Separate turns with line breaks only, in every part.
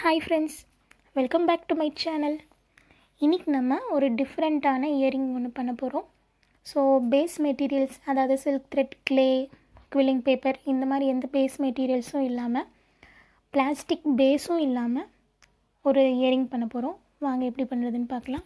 Hi friends, welcome back to my channel. இன்னைக்கு நம்ம ஒரு டிஃப்ரெண்ட்டான இயரிங் ஒன்று பண்ண போகிறோம். ஸோ பேஸ் மெட்டீரியல்ஸ், அதாவது silk thread, clay, quilling paper, இந்த மாதிரி எந்த பேஸ் மெட்டீரியல்ஸும் இல்லாமல், பிளாஸ்டிக் பேஸும் இல்லாமல் ஒரு இயரிங் பண்ண போகிறோம். வாங்க எப்படி பண்ணுறதுன்னு பார்க்கலாம்.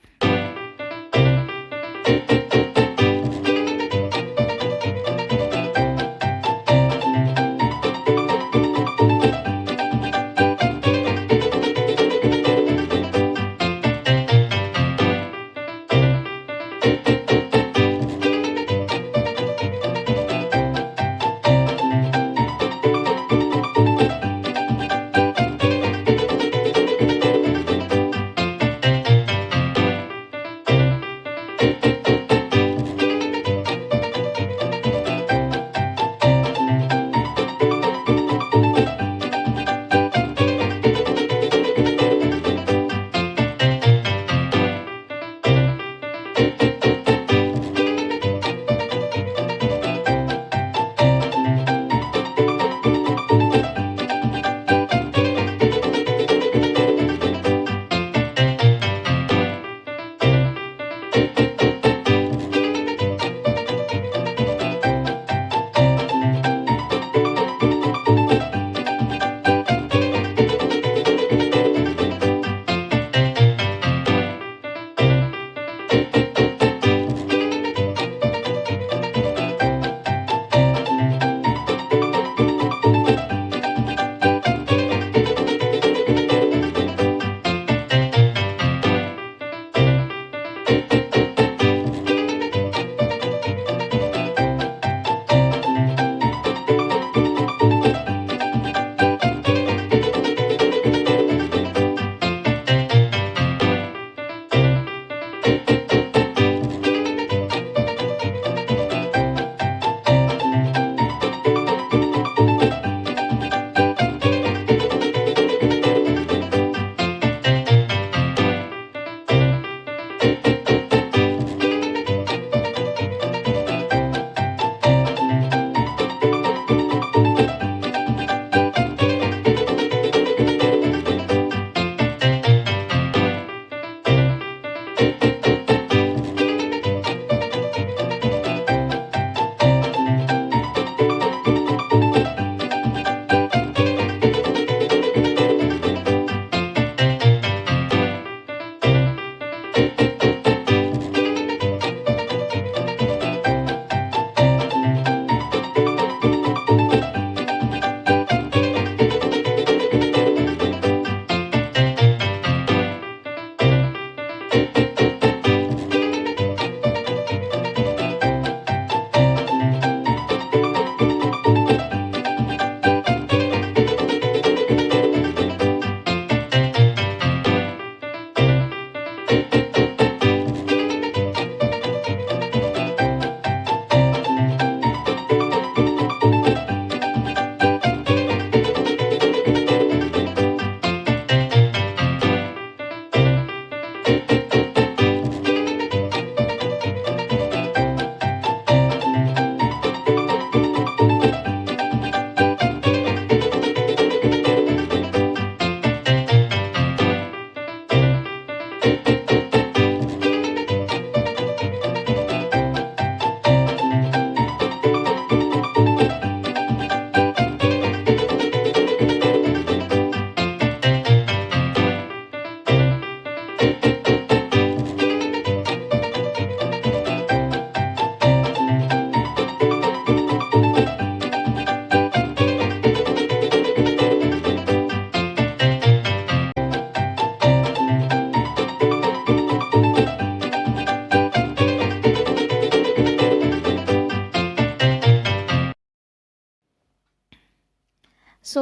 ஸோ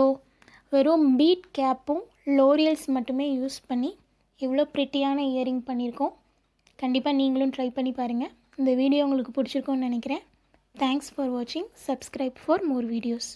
வெறும் பீட் கேப்பும் லோரியல்ஸ் மட்டுமே யூஸ் பண்ணி இவ்வளோ ப்ரிட்டியான இயரிங் பண்ணியிருக்கோம். கண்டிப்பாக நீங்களும் ட்ரை பண்ணி பாருங்கள். இந்த வீடியோ உங்களுக்கு பிடிச்சிருக்கும்னு நினைக்கிறேன். தேங்க்ஸ் ஃபார் வாட்சிங். Subscribe for more videos.